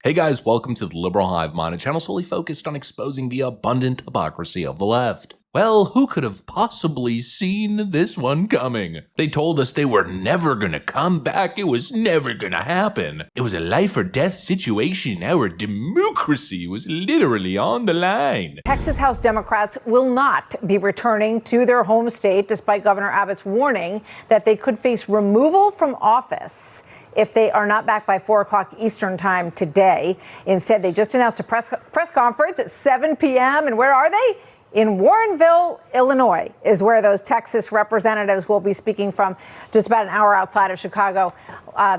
Hey guys, welcome to the Liberal Hive Mind, a channel solely focused on exposing the abundant hypocrisy of the left. Well, who could have possibly seen this one coming? They told us they were never gonna come back, it was never gonna happen. It was a life or death situation, our democracy was literally on the line. Texas House Democrats will not be returning to their home state, despite Governor Abbott's warning that they could face removal from office if they are not back by 4 o'clock Eastern time today. Instead, they just announced a press conference at 7 p.m. And where are they? In Warrenville, Illinois, is where those Texas representatives will be speaking from, just about an hour outside of Chicago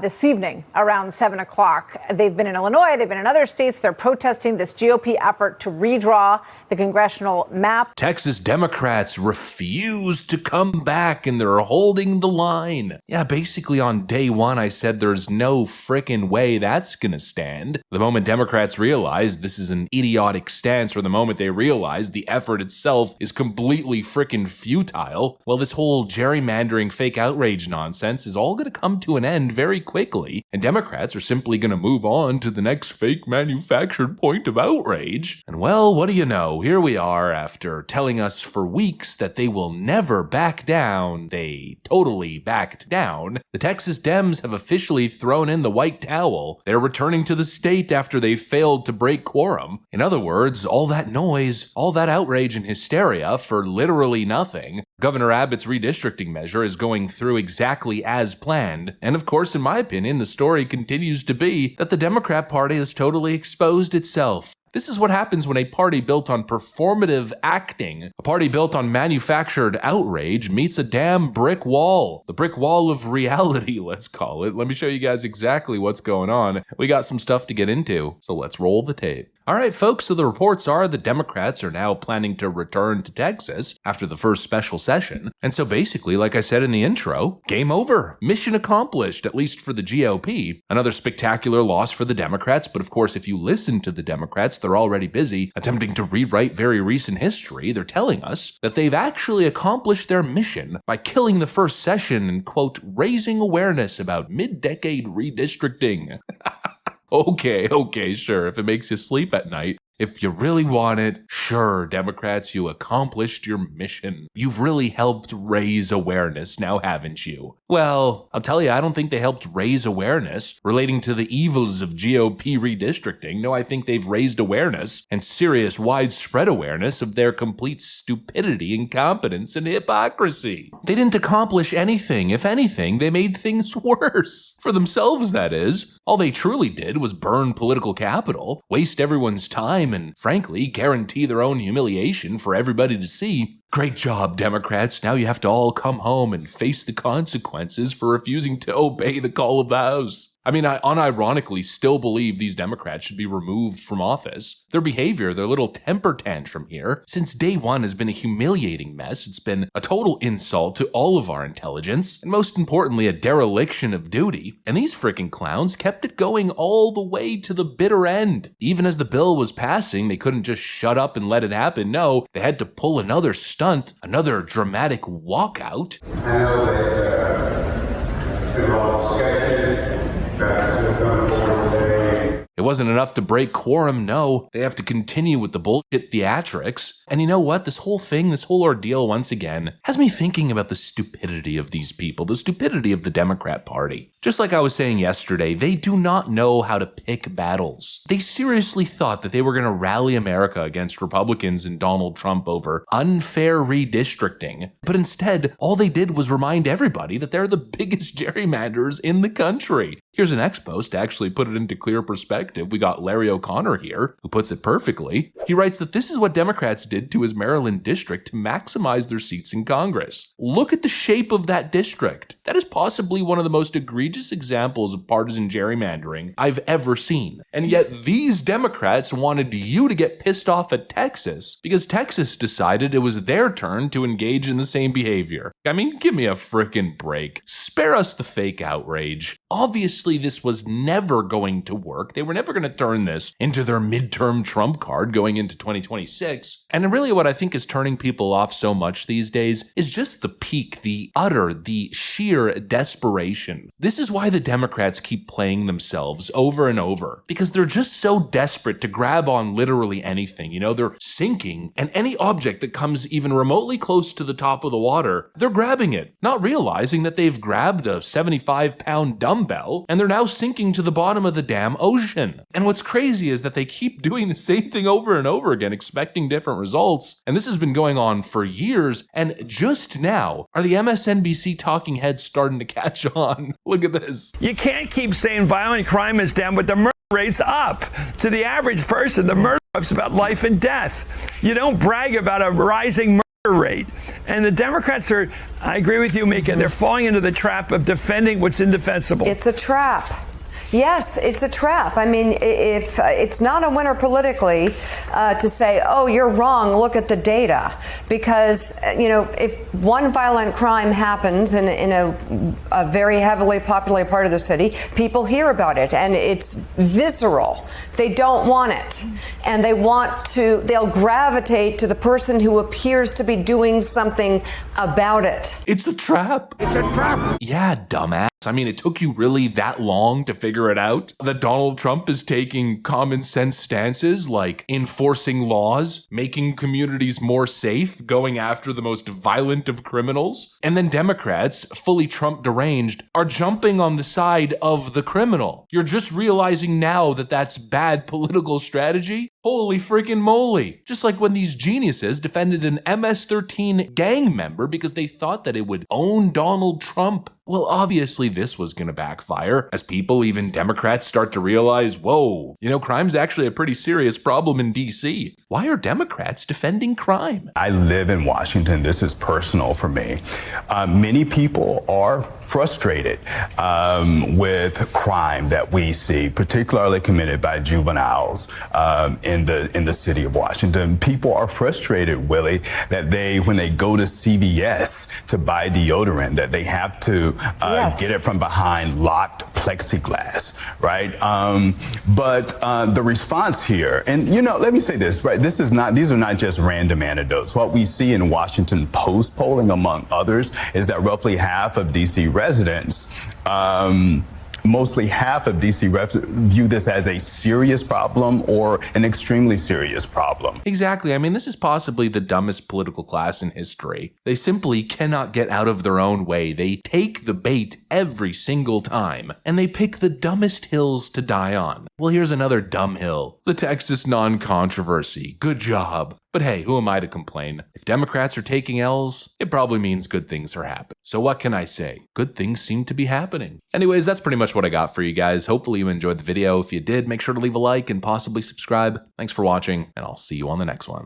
this evening around 7 o'clock. They've been in Illinois. They've been in other states. They're protesting this GOP effort to redraw the congressional map. Texas Democrats refuse to come back and they're holding the line. Yeah, basically on day one, I said there's no frickin' way that's gonna stand. The moment Democrats realize this is an idiotic stance, or the moment they realize the effort itself is completely frickin' futile, well, this whole gerrymandering fake outrage nonsense is all gonna come to an end very quickly, and Democrats are simply gonna move on to the next fake manufactured point of outrage. And well, what do you know? Here we are, after telling us for weeks that they will never back down, they totally backed down. The Texas Dems have officially thrown in the white towel. They're returning to the state after they failed to break quorum. In other words, all that noise, all that outrage and hysteria for literally nothing. Governor Abbott's redistricting measure is going through exactly as planned. And of course, in my opinion, the story continues to be that the Democrat Party has totally exposed itself. This is what happens when a party built on performative acting, a party built on manufactured outrage, meets a damn brick wall. The brick wall of reality, let's call it. Let me show you guys exactly what's going on. We got some stuff to get into, so let's roll the tape. All right, folks, so the reports are the Democrats are now planning to return to Texas after the first special session. And so basically, like I said in the intro, game over. Mission accomplished, at least for the GOP. Another spectacular loss for the Democrats, but of course, if you listen to the Democrats, they're already busy attempting to rewrite very recent history. They're telling us that they've actually accomplished their mission by killing the first session and, quote, raising awareness about mid-decade redistricting. Okay, sure, if it makes you sleep at night. If you really want it, sure, Democrats, you accomplished your mission. You've really helped raise awareness, now haven't you? Well, I'll tell you, I don't think they helped raise awareness relating to the evils of GOP redistricting. No, I think they've raised awareness, and serious widespread awareness, of their complete stupidity, incompetence, and hypocrisy. They didn't accomplish anything. If anything, they made things worse. For themselves, that is. All they truly did was burn political capital, waste everyone's time, and frankly, guarantee their own humiliation for everybody to see. Great job, Democrats. Now you have to all come home and face the consequences for refusing to obey the call of the House. I mean, I unironically still believe these Democrats should be removed from office. Their behavior, their little temper tantrum here, since day one has been a humiliating mess. It's been a total insult to all of our intelligence, and most importantly, a dereliction of duty. And these frickin' clowns kept it going all the way to the bitter end. Even as the bill was passing, they couldn't just shut up and let it happen. No, they had to pull another stunt, another dramatic walkout. I know that it's been a lot of discussion. It wasn't enough to break quorum, no. They have to continue with the bullshit theatrics. And you know what? This whole thing, this whole ordeal, once again, has me thinking about the stupidity of these people, the stupidity of the Democrat Party. Just like I was saying yesterday, they do not know how to pick battles. They seriously thought that they were going to rally America against Republicans and Donald Trump over unfair redistricting. But instead, all they did was remind everybody that they're the biggest gerrymanders in the country. Here's an ex-post to actually put it into clear perspective. We got Larry O'Connor here, who puts it perfectly. He writes that this is what Democrats did to his Maryland district to maximize their seats in Congress. Look at the shape of that district. That is possibly one of the most egregious examples of partisan gerrymandering I've ever seen. And yet these Democrats wanted you to get pissed off at Texas because Texas decided it was their turn to engage in the same behavior. I mean, give me a frickin' break. Spare us the fake outrage. Obviously, this was never going to work. They were never going to turn this into their midterm trump card going into 2026. And really what I think is turning people off so much these days is just the peak, the sheer desperation. This is why the Democrats keep playing themselves over and over, because they're just so desperate to grab on literally anything. You know, they're sinking, and any object that comes even remotely close to the top of the water, they're grabbing it, not realizing that they've grabbed a 75-pound dumbbell and they're now sinking to the bottom of the damn ocean. And what's crazy is that they keep doing the same thing over and over again, expecting different results. And this has been going on for years. And just now are the MSNBC talking heads starting to catch on. Look at this. You can't keep saying violent crime is down, but the murder rate's up. To the average person, the murder rate's about life and death. You don't brag about a rising murder rate. And the Democrats are, I agree with you, Mika, they're falling into the trap of defending what's indefensible. It's a trap. Yes, it's a trap. I mean, if it's not a winner politically to say, oh, you're wrong, look at the data. Because, you know, if one violent crime happens in a very heavily populated part of the city, people hear about it and it's visceral. They don't want it. And they'll gravitate to the person who appears to be doing something about it. It's a trap. It's a trap. Yeah, dumbass. I mean, it took you really that long to figure it out that Donald Trump is taking common sense stances like enforcing laws, making communities more safe, going after the most violent of criminals. And then Democrats, fully Trump deranged, are jumping on the side of the criminal. You're just realizing now that that's bad political strategy? Holy freaking moly. Just like when these geniuses defended an MS-13 gang member because they thought that it would own Donald Trump. Well, obviously this was going to backfire as people, even Democrats, start to realize, whoa, you know, crime's actually a pretty serious problem in DC. Why are Democrats defending crime? I live in Washington. This is personal for me. Many people are frustrated with crime that we see, particularly committed by juveniles in the city of Washington. People are frustrated, Willie, that when they go to CVS to buy deodorant, that they have to get it from behind locked plexiglass, right? But the response here, and you know, let me say this, right? These are not just random anecdotes. What we see in Washington Post polling, among others, is that roughly half of DC residents, mostly half of DC reps view this as a serious problem or an extremely serious problem. Exactly. I mean, this is possibly the dumbest political class in history. They simply cannot get out of their own way. They take the bait every single time, and they pick the dumbest hills to die on. Well, here's another dumb hill. The Texas non-controversy. Good job. But hey, who am I to complain? If Democrats are taking L's, it probably means good things are happening. So what can I say? Good things seem to be happening. Anyways, that's pretty much what I got for you guys. Hopefully you enjoyed the video. If you did, make sure to leave a like and possibly subscribe. Thanks for watching, and I'll see you on the next one.